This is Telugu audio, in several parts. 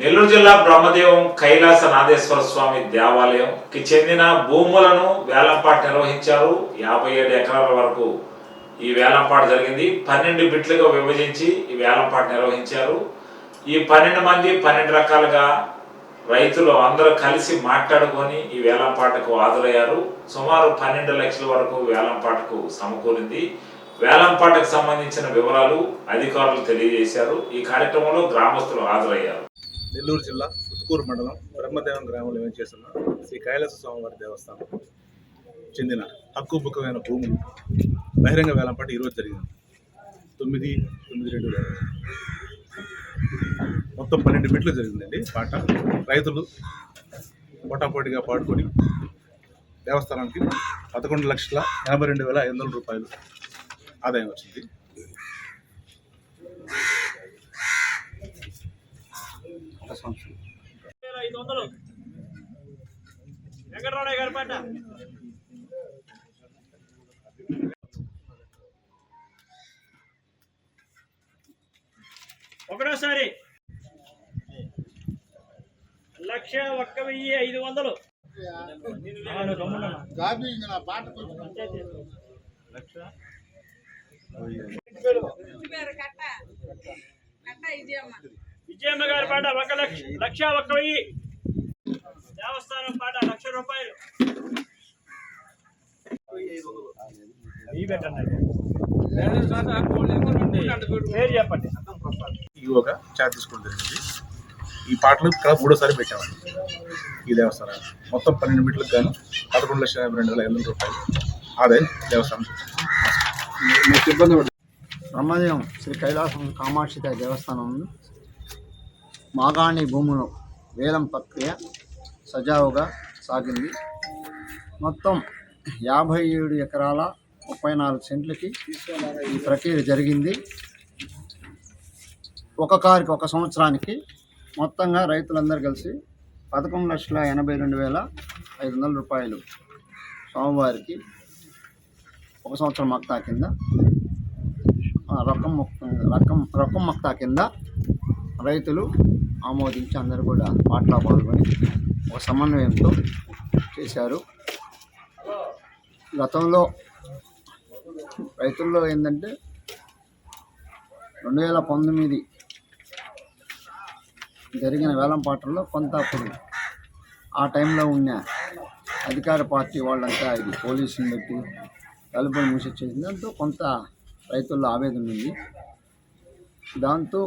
నెల్లూరు జిల్లా బ్రహ్మదేవం కైలాస నాదేశ్వర స్వామి దేవాలయంకి చెందిన భూములను వేలంపాట నిర్వహించారు. 57 ఎకరాల వరకు ఈ వేలంపాట జరిగింది. 12 బిట్లుగా విభజించి ఈ వేలంపాట నిర్వహించారు. ఈ 12 మంది 12 రకాలుగా రైతులు అందరూ కలిసి మాట్లాడుకొని ఈ వేలంపాటకు హాజరయ్యారు. సుమారు 12 లక్షల వరకు వేలంపాటకు సమకూరింది. వేలంపాటకు సంబంధించిన వివరాలు అధికారులు తెలియజేశారు. ఈ కార్యక్రమంలో గ్రామస్తులు హాజరయ్యారు. నెల్లూరు జిల్లా ఉతుకూరు మండలం బ్రహ్మదేవం గ్రామంలో వేంచేస్తున్న శ్రీ కైలాస స్వామివారి దేవస్థానం చెందిన హక్కుబుక్కమైన భూములు బహిరంగ వేలంపాట ఈరోజు జరిగింది. 9/9/2020 మొత్తం 12 బిట్లు జరిగిందండి పాట. రైతులు పోటాపోటీగా పాడుకొని దేవస్థానానికి 11,82,500 రూపాయలు ఆదాయం వచ్చింది. ఒకటోసారి 1,01,500 విజయమ్మ గారి పాట 1,01,000 దేవస్థానం పాట 1,00,000 రూపాయలు. పేరు చెప్పండి. ఈగోగా చార్జ్ తీసుకోవడం జరిగింది. ఈ పాటలు ఇక్కడ 3వ పెట్టామండి. ఈ దేవస్థానాన్ని మొత్తం 12 బిట్లకు గాను 11,52,500 రూపాయలు ఆదాయం దేవస్థానం. బ్రహ్మదేవం శ్రీ కైలాసం కామాక్షి దేవస్థానం మాగాణి భూములు వేలం ప్రక్రియ సజావుగా సాగింది. మొత్తం 57 ఎకరాల 34 సెంట్లకి ఈ ప్రక్రియ జరిగింది. ఒక కారుకి 1 సంవత్సరానికి మొత్తంగా రైతులందరూ కలిసి 11,82,500 రూపాయలు స్వామివారికి 1 సంవత్సరం మక్తా కింద రొక్కం మక్తా కింద రైతులు ఆమోదించి అందరూ కూడా పాటలో పాల్గొని ఒక సమన్వయంతో చేశారు. గతంలో రైతుల్లో ఏంటంటే 2019 జరిగిన వేలంపాటల్లో కొంత అప్పుడు ఆ టైంలో ఉన్న అధికార పార్టీ వాళ్ళంతా ఇది పోలీసుని పెట్టి తలుపులు మూసిచ్చేసింది. దాంతో కొంత రైతుల్లో ఆవేదన ఉంది. దాంతో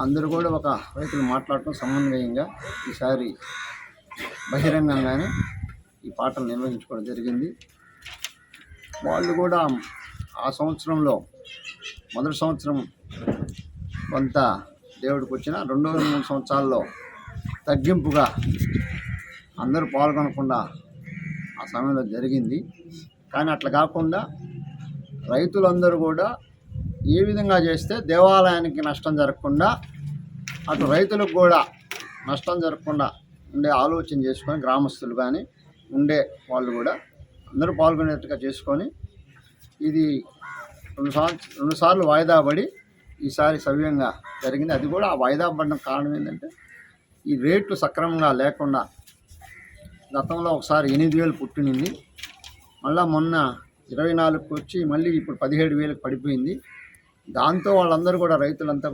అందరూ కూడా ఒక రైతులు మాట్లాడటం సమన్వయంగా ఈసారి బహిరంగంగానే ఈ పాటలు నిర్వహించుకోవడం జరిగింది. వాళ్ళు కూడా ఆ సంవత్సరంలో మొదటి సంవత్సరం కొంత దేవుడికి వచ్చిన 2-3 సంవత్సరాల్లో తగ్గింపుగా అందరూ పాల్గొనకుండా ఆ సమయంలో జరిగింది. కానీ అట్లా కాకుండా రైతులందరూ కూడా ఏ విధంగా చేస్తే దేవాలయానికి నష్టం జరగకుండా అటు రైతులకు కూడా నష్టం జరగకుండా ఉండే ఆలోచన చేసుకొని గ్రామస్తులు కానీ ఉండే వాళ్ళు కూడా అందరూ పాల్గొనేట్టుగా చేసుకొని ఇది 2 సార్లు వాయిదా పడి ఈసారి సవ్యంగా జరిగింది. అది కూడా ఆ వాయిదా పడిన కారణం ఏంటంటే ఈ రేట్లు సక్రమంగా లేకుండా గతంలో ఒకసారి 8,000 పుట్టినింది, మళ్ళీ మొన్న 24కి వచ్చి మళ్ళీ ఇప్పుడు 17,000కి పడిపోయింది. దాంతో వాళ్ళందరూ కూడా రైతులంతా కూడా